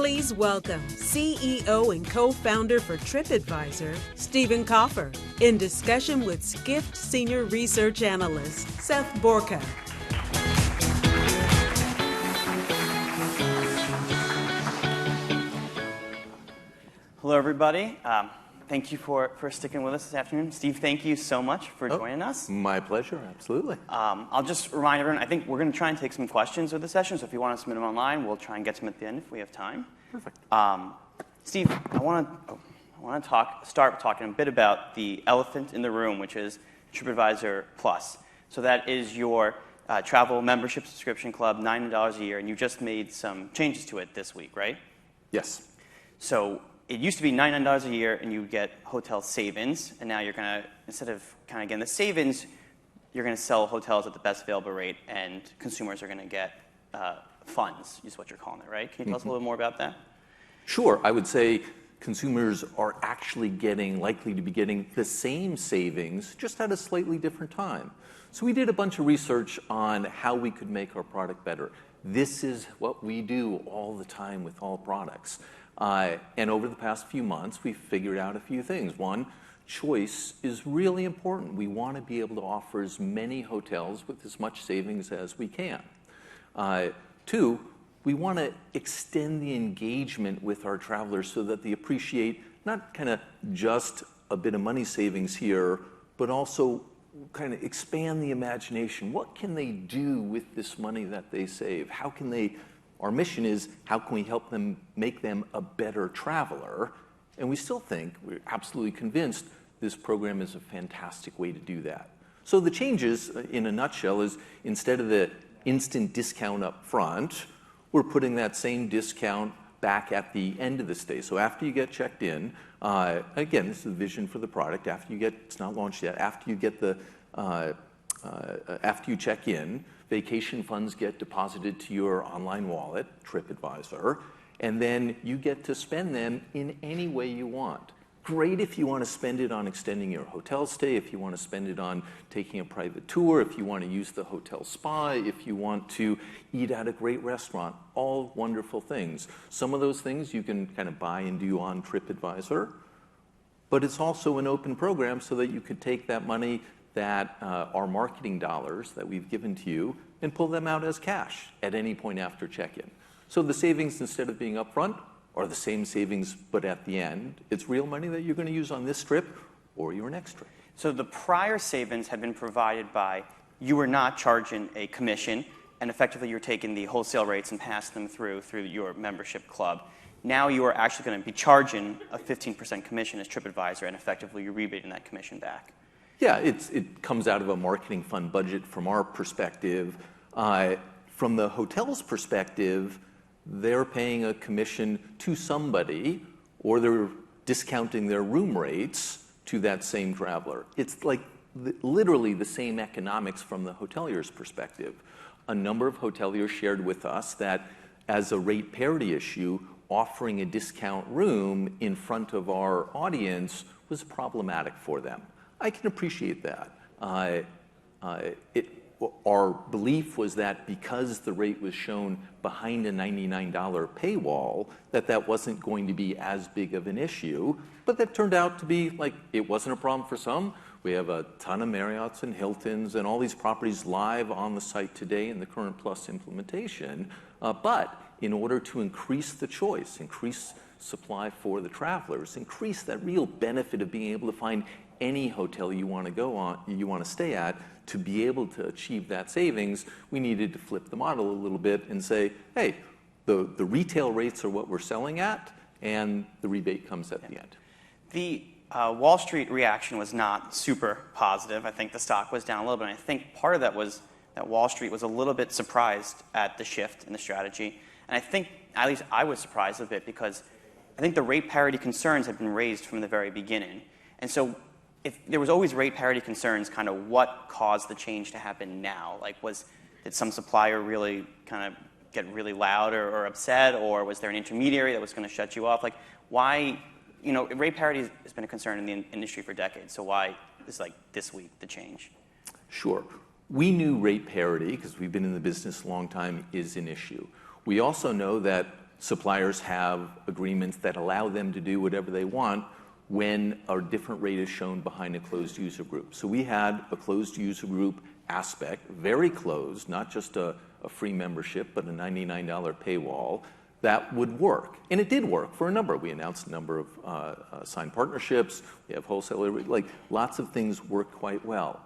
Please welcome CEO and co-founder for Tripadvisor, Stephen Kaufer, in discussion with Skift Senior Research Analyst, Seth Borka. Hello, everybody. Thank you for sticking with us this afternoon. Steve, thank you so much for joining us. My pleasure, absolutely. I'll just remind everyone, I think we're going to try and take some questions with the session, so if you want to submit them online, we'll try and get to them at the end if we have time. Perfect. Steve, I want to start talking a bit about the elephant in the room, which is Tripadvisor Plus. So that is your travel membership subscription club, $90 a year, and you just made some changes to it this week, right? Yes. So it used to be $99 a year, and you get hotel savings, and now you're going to, instead of kind of getting the savings, you're going to sell hotels at the best available rate, and consumers are going to get funds, is what you're calling it, right? Can you tell us a little more about that? Sure. I would say consumers are actually likely to be getting the same savings, just at a slightly different time. So we did a bunch of research on how we could make our product better. This is what we do all the time with all products. And over the past few months, we've figured out a few things. One, choice is really important. We want to be able to offer as many hotels with as much savings as we can. Two, we want to extend the engagement with our travelers so that they appreciate not kind of just a bit of money savings here, but also kind of expand the imagination. What can they do with this money that they save? How can they... Our mission is, how can we help them, make them a better traveler? And we still think, we're absolutely convinced, this program is a fantastic way to do that. So the changes, in a nutshell, is instead of the instant discount up front, we're putting that same discount back at the end of the stay. So after you get checked in, again, this is the vision for the product, it's not launched yet, after you check in, vacation funds get deposited to your online wallet, Tripadvisor, and then you get to spend them in any way you want. Great if you want to spend it on extending your hotel stay, if you want to spend it on taking a private tour, if you want to use the hotel spa, if you want to eat at a great restaurant, all wonderful things. Some of those things you can kind of buy and do on Tripadvisor, but it's also an open program so that you could take that money that our marketing dollars that we've given to you and pull them out as cash at any point after check-in. So the savings, instead of being upfront, are the same savings, but at the end, it's real money that you're going to use on this trip or your next trip. So the prior savings had been provided by, you were not charging a commission, and effectively you're taking the wholesale rates and passing them through your membership club. Now you are actually going to be charging a 15% commission as Tripadvisor, and effectively you're rebating that commission back. Yeah, it comes out of a marketing fund budget from our perspective. From the hotel's perspective, they're paying a commission to somebody, or they're discounting their room rates to that same traveler. It's like literally the same economics from the hotelier's perspective. A number of hoteliers shared with us that as a rate parity issue, offering a discount room in front of our audience was problematic for them. I can appreciate that. Our belief was that because the rate was shown behind a $99 paywall, that wasn't going to be as big of an issue, but that turned out to be like, it wasn't a problem for some. We have a ton of Marriotts and Hiltons and all these properties live on the site today in the current Plus implementation, but in order to increase the choice, increase supply for the travelers, increase that real benefit of being able to find any hotel you want to go on, you want to stay at, to be able to achieve that savings, we needed to flip the model a little bit and say, hey, the retail rates are what we're selling at, and the rebate comes at the end. The Wall Street reaction was not super positive. I think the stock was down a little bit, and I think part of that was that Wall Street was a little bit surprised at the shift in the strategy. And I think, at least I was surprised a bit, because I think the rate parity concerns had been raised from the very beginning. And so if there was always rate parity concerns, kind of what caused the change to happen now? Like, did some supplier really kind of get really loud or upset, or was there an intermediary that was going to shut you off? Like, why, rate parity has been a concern in the industry for decades, so why is this week the change? Sure. We knew rate parity, because we've been in the business a long time, is an issue. We also know that suppliers have agreements that allow them to do whatever they want when a different rate is shown behind a closed user group. So we had a closed user group aspect, very closed, not just a free membership, but a $99 paywall that would work. And it did work for a number. We announced a number of signed partnerships. We have wholesaler, like lots of things work quite well.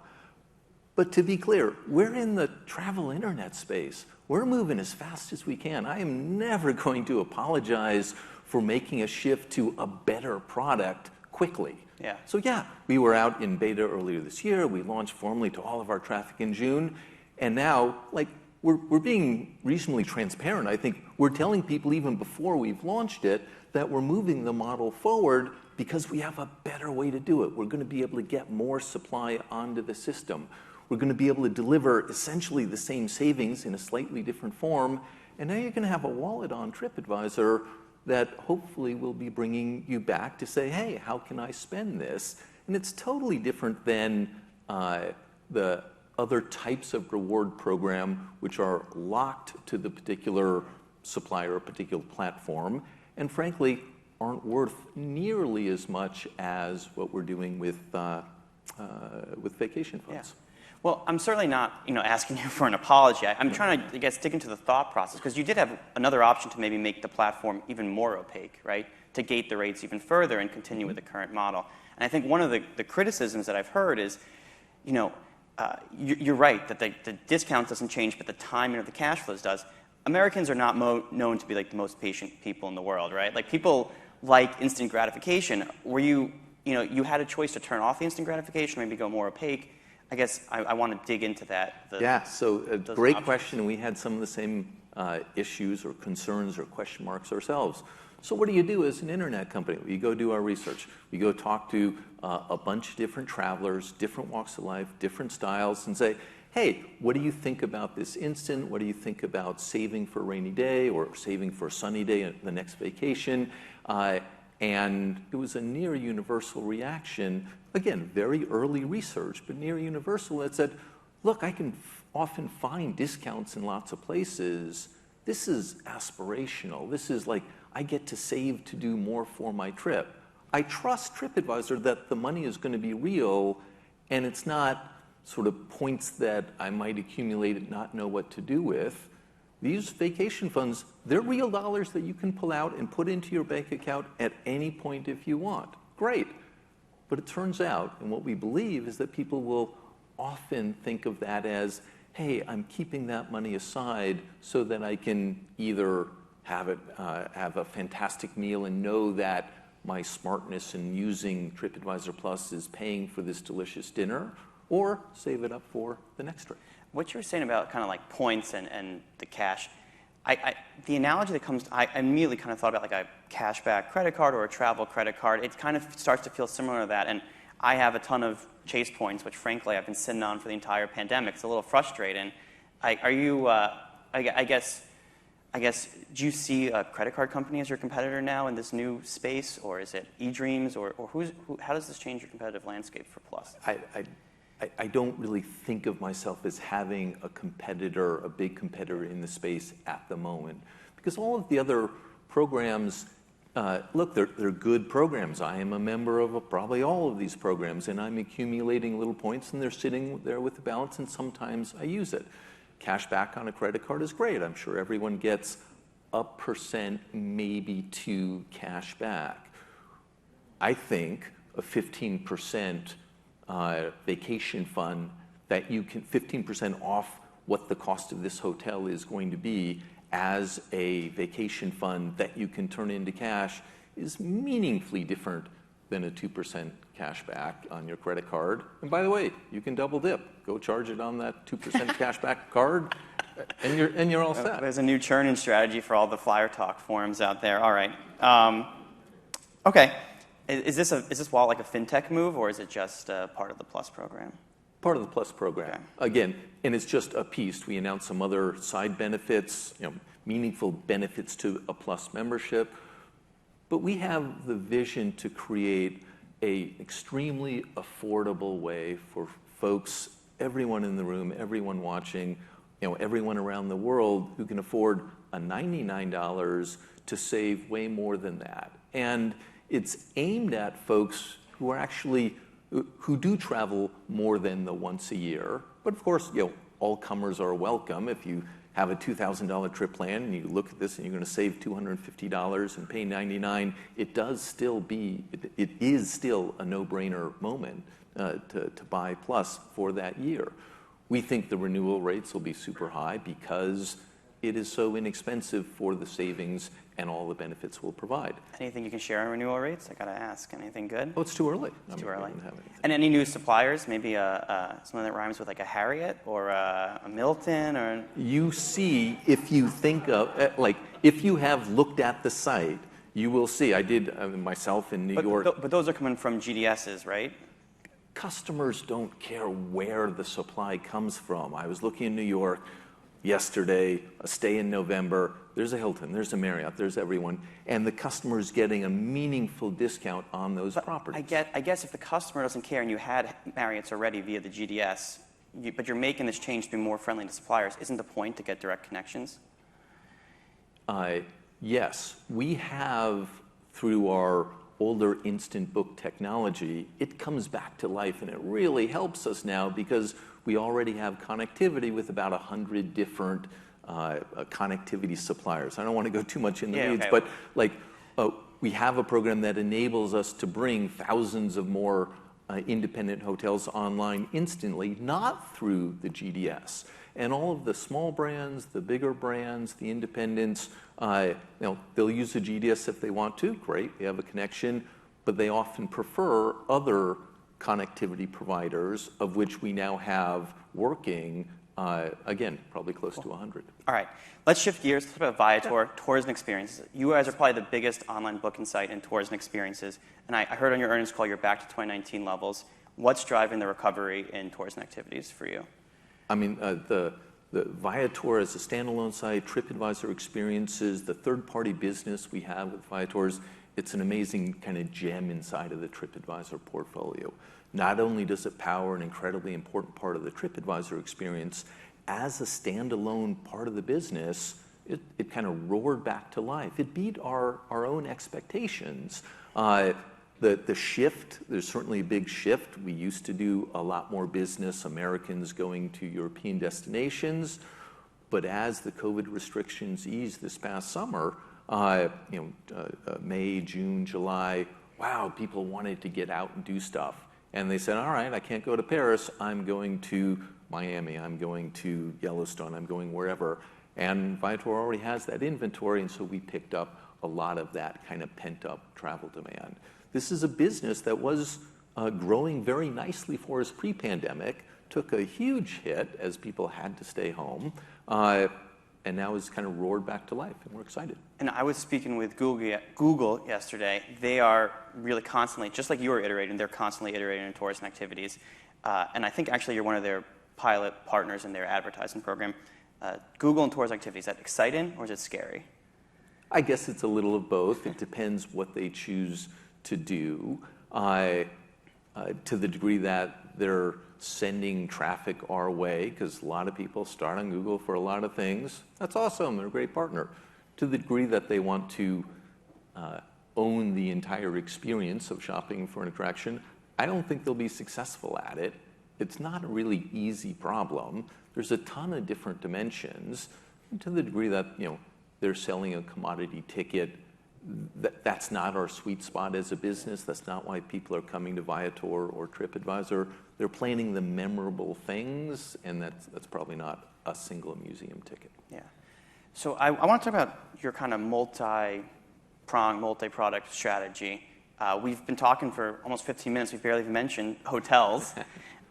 But to be clear, we're in the travel internet space. We're moving as fast as we can. I am never going to apologize for making a shift to a better product quickly. Yeah. So yeah, we were out in beta earlier this year. We launched formally to all of our traffic in June. And now, like, we're being reasonably transparent. I think we're telling people even before we've launched it that we're moving the model forward because we have a better way to do it. We're going to be able to get more supply onto the system. We're going to be able to deliver essentially the same savings in a slightly different form. And now you're going to have a wallet on Tripadvisor that hopefully will be bringing you back to say, hey, how can I spend this? And it's totally different than the other types of reward program which are locked to the particular supplier or particular platform, and frankly, aren't worth nearly as much as what we're doing with vacation funds. Yeah. Well, I'm certainly not, asking you for an apology. I'm trying to, I guess, dig into the thought process, because you did have another option to maybe make the platform even more opaque, right? To gate the rates even further and continue with the current model. And I think one of the criticisms that I've heard is, you're right that the discount doesn't change, but the timing of the cash flows does. Americans are not known to be like the most patient people in the world, right? Like, people like instant gratification. Were you had a choice to turn off the instant gratification, maybe go more opaque? I guess I want to dig into that. Yeah, so a great question. We had some of the same issues or concerns or question marks ourselves. So what do you do as an internet company? We go do our research. We go talk to a bunch of different travelers, different walks of life, different styles, and say, hey, what do you think about this instant? What do you think about saving for a rainy day or saving for a sunny day at the next vacation? And it was a near universal reaction. Again, very early research, but near universal that said, look, I can often find discounts in lots of places. This is aspirational. This is like, I get to save to do more for my trip. I trust Tripadvisor that the money is going to be real, and it's not sort of points that I might accumulate and not know what to do with. These vacation funds, they're real dollars that you can pull out and put into your bank account at any point if you want. Great. But it turns out, and what we believe is that people will often think of that as, hey, I'm keeping that money aside so that I can either have a fantastic meal and know that my smartness in using Tripadvisor Plus is paying for this delicious dinner, or save it up for the next trip. What you were saying about kind of like points and the cash, the analogy that comes, I immediately kind of thought about like a cashback credit card or a travel credit card. It kind of starts to feel similar to that. And I have a ton of Chase points, which frankly I've been sitting on for the entire pandemic. It's a little frustrating. I guess, do you see a credit card company as your competitor now in this new space, or is it eDreams, or how does this change your competitive landscape for Plus? I don't really think of myself as having a competitor, a big competitor in the space at the moment, because all of the other programs, look, they're good programs. I am a member of probably all of these programs, and I'm accumulating little points, and they're sitting there with the balance, and sometimes I use it. Cash back on a credit card is great. I'm sure everyone gets 1%, maybe 2% cash back. I think a 15% vacation fund that you can 15% off what the cost of this hotel is going to be as a vacation fund that you can turn into cash is meaningfully different than a 2% cash back on your credit card. And by the way, you can double dip. Go charge it on that 2% cash back card, and you're all set. There's a new churning strategy for all the Flyer Talk forums out there. All right. Okay. Is this wallet like a fintech move, or is it just part of the Plus program? Part of the Plus program. Okay. Again, and it's just a piece. We announced some other side benefits, meaningful benefits to a Plus membership. But we have the vision to create an extremely affordable way for folks, everyone in the room, everyone watching, everyone around the world who can afford a $99 to save way more than that. And it's aimed at folks who are actually, who do travel more than the once a year. But of course, all comers are welcome. If you have a $2,000 trip plan and you look at this and you're going to save $250 and pay $99, it is still a no-brainer moment to buy Plus for that year. We think the renewal rates will be super high because it is so inexpensive for the savings and all the benefits we'll provide. Anything you can share on renewal rates? I got to ask. Anything good? Oh, it's too early. It's too early. We don't have anything. And any new suppliers? Maybe something that rhymes with like a Harriet or a Milton or. You see, if you think of if you have looked at the site, you will see. I did myself in New York. But those are coming from GDSs, right? Customers don't care where the supply comes from. I was looking in New York yesterday, a stay in November. There's a Hilton, there's a Marriott, there's everyone, and the customer's getting a meaningful discount on those properties. I guess if the customer doesn't care and you had Marriott's already via the GDS, but you're making this change to be more friendly to suppliers, isn't the point to get direct connections? Yes, we have, through our older instant book technology, it comes back to life, and it really helps us now because we already have connectivity with about 100 different connectivity suppliers. I don't want to go too much in the weeds, okay. But we have a program that enables us to bring thousands of more independent hotels online instantly, not through the GDS. And all of the small brands, the bigger brands, the independents, they'll use the GDS if they want to. Great, they have a connection, but they often prefer other connectivity providers, of which we now have working, again, probably close to 100. All right, let's shift gears. Let's talk about Viator, tours and experiences. You guys are probably the biggest online booking site in tours and experiences. And I heard on your earnings call you're back to 2019 levels. What's driving the recovery in tours and activities for you? I mean, the Viator as a standalone site, Tripadvisor experiences, the third-party business we have with Viators, it's an amazing kind of gem inside of the Tripadvisor portfolio. Not only does it power an incredibly important part of the Tripadvisor experience, as a standalone part of the business, it kind of roared back to life. It beat our own expectations. The shift, there's certainly a big shift. We used to do a lot more business, Americans going to European destinations, but as the COVID restrictions eased this past summer, May, June, July, wow, people wanted to get out and do stuff. And they said, all right, I can't go to Paris, I'm going to Miami, I'm going to Yellowstone, I'm going wherever. And Viator already has that inventory, and so we picked up a lot of that kind of pent-up travel demand. This is a business that was growing very nicely for us pre-pandemic, took a huge hit as people had to stay home, and now is kind of roared back to life, and we're excited. And I was speaking with Google yesterday. They are really constantly, just like you were iterating, they're constantly iterating in tours and activities. And I think actually you're one of their pilot partners in their advertising program. Google and tours and activities, is that exciting or is it scary? I guess it's a little of both. It depends what they choose to do. To the degree that they're sending traffic our way, because a lot of people start on Google for a lot of things. That's awesome, they're a great partner. To the degree that they want to own the entire experience of shopping for an attraction, I don't think they'll be successful at it. It's not a really easy problem. There's a ton of different dimensions. And to the degree that they're selling a commodity ticket, that's not our sweet spot as a business. That's not why people are coming to Viator or Tripadvisor. They're planning the memorable things, and that's probably not a single museum ticket. Yeah. So I want to talk about your kind of multi-pronged, multi-product strategy. We've been talking for almost 15 minutes. We've barely even mentioned hotels.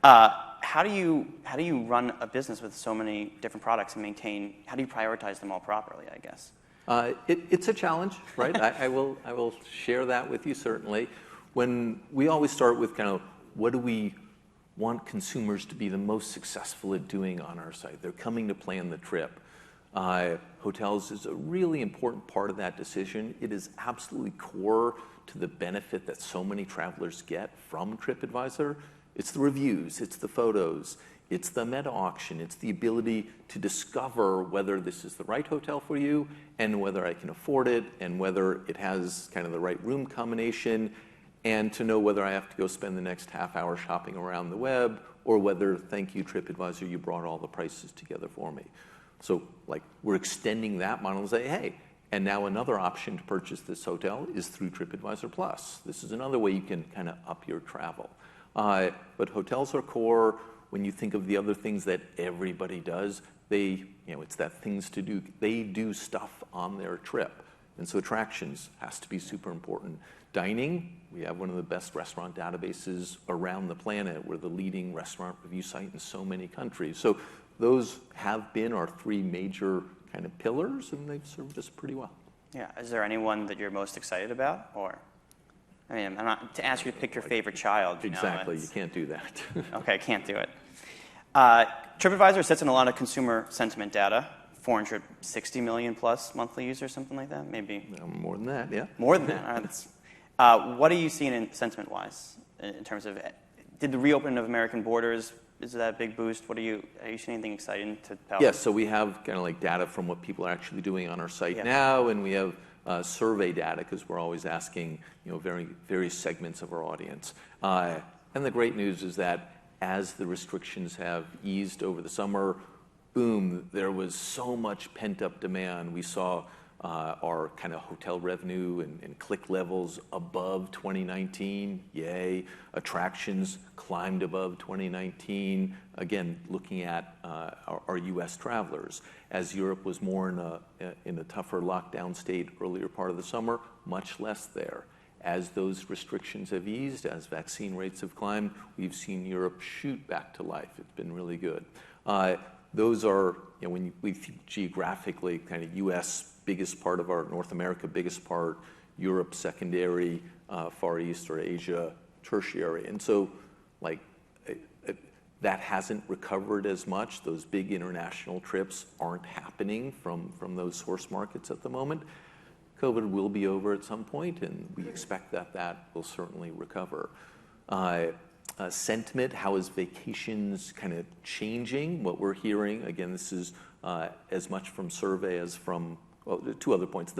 How do you run a business with so many different products and how do you prioritize them all properly, I guess? It's a challenge, right? I will share that with you, certainly. When we always start with kind of what do we want consumers to be the most successful at doing on our site? They're coming to plan the trip. Hotels is a really important part of that decision. It is absolutely core to the benefit that so many travelers get from Tripadvisor. It's the reviews, it's the photos, It's the meta auction. It's the ability to discover whether this is the right hotel for you and whether I can afford it and whether it has kind of the right room combination, and to know whether I have to go spend the next half hour shopping around the web or whether, thank you, Tripadvisor, you brought all the prices together for me. So like we're extending that model and say, hey, and now another option to purchase this hotel is through Tripadvisor Plus. This is another way you can kind of up your travel. But hotels are core. When you think of the other things that everybody does, it's that things to do. They do stuff on their trip. And so attractions has to be super important. Dining, we have one of the best restaurant databases around the planet. We're the leading restaurant review site in so many countries. So those have been our three major kind of pillars, and they've served us pretty well. Yeah. Is there anyone that you're most excited about? Or, I mean, I'm not to ask you to pick your favorite child. Exactly. You can't do that. Okay, I can't do it. TripAdvisor sits in a lot of consumer sentiment data. 460 million plus monthly users, something like that, maybe. More than that, yeah. More than that. What are you seeing in sentiment-wise in terms of, did the reopening of American borders, is that a big boost? Are you seeing anything exciting to tell? Yes, so we have kind of like data from what people are actually doing on our site now, and we have survey data because we're always asking various segments of our audience. And the great news is that as the restrictions have eased over the summer, boom, there was so much pent-up demand. We saw our kind of hotel revenue and click levels above 2019. Yay. Attractions climbed above 2019. Again, looking at our U.S. travelers. As Europe was more in a tougher lockdown state earlier part of the summer, much less there. As those restrictions have eased, as vaccine rates have climbed, we've seen Europe shoot back to life. It's been really good. Those are, when we think geographically, kind of U.S. biggest part of our North America, biggest part, Europe secondary, Far East or Asia tertiary. And so that hasn't recovered as much. Those big international trips aren't happening from those source markets at the moment. COVID will be over at some point, and we expect that will certainly recover. Sentiment, how is vacations kind of changing? What we're hearing, again, this is as much from survey as from, well, two other points.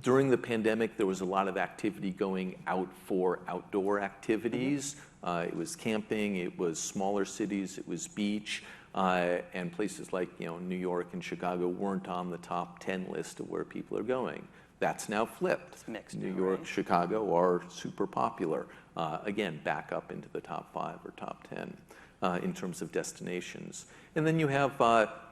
During the pandemic, there was a lot of activity going out for outdoor activities. It was camping, it was smaller cities, it was beach, and places like New York and Chicago weren't on the top 10 list of where people are going. That's now flipped. It's mixed. New York, Chicago are super popular. Again, back up into the top 5 or top 10 in terms of destinations. And then you have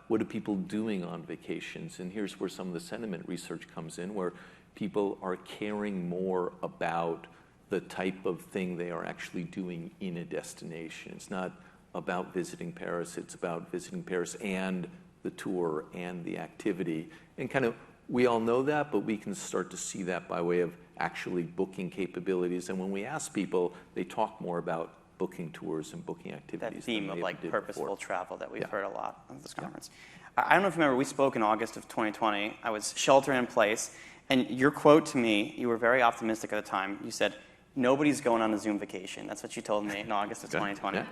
what are people doing on vacations? And here's where some of the sentiment research comes in, where people are caring more about the type of thing they are actually doing in a destination. It's not about visiting Paris, it's about visiting Paris and the tour and the activity. And kind of, we all know that, but we can start to see that by way of actually booking capabilities. And when we ask people, they talk more about booking tours and booking activities. That theme of purposeful travel that we've heard a lot on this conference. Yeah. I don't know if you remember, we spoke in August of 2020. I was sheltering in place, and your quote to me, you were very optimistic at the time. You said, nobody's going on a Zoom vacation. That's what you told me in August of 2020. Yeah.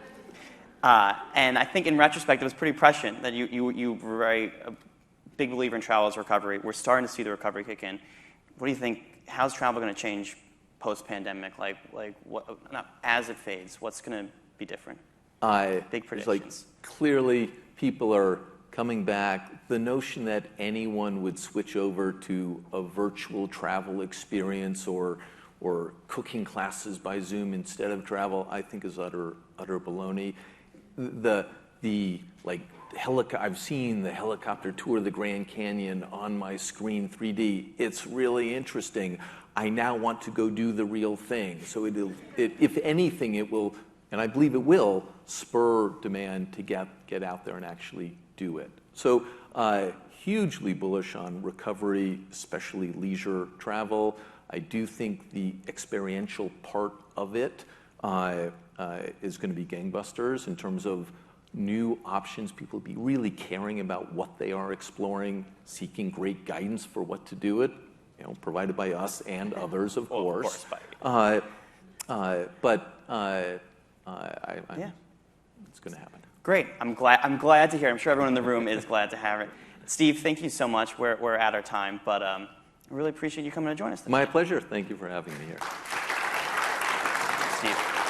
And I think in retrospect, it was pretty prescient that you were a big believer in travel's recovery. We're starting to see the recovery kick in. What do you think? How's travel going to change post-pandemic? As it fades, what's going to be different? Big predictions. Clearly, people are coming back. The notion that anyone would switch over to a virtual travel experience or cooking classes by Zoom instead of travel, I think is utter baloney. I've seen the helicopter tour of the Grand Canyon on my screen 3D. It's really interesting. I now want to go do the real thing. So if anything, it will, and I believe it will, spur demand to get out there and actually do it. So hugely bullish on recovery, especially leisure travel. I do think the experiential part of it is going to be gangbusters in terms of new options. People will be really caring about what they are exploring, seeking great guidance for what to do it, provided by us and others, of course. Yeah. It's going to happen. Great. I'm glad to hear it. I'm sure everyone in the room is glad to have it. Steve, thank you so much. We're at our time, but I really appreciate you coming to join us today. My pleasure. Thank you for having me here. Steve.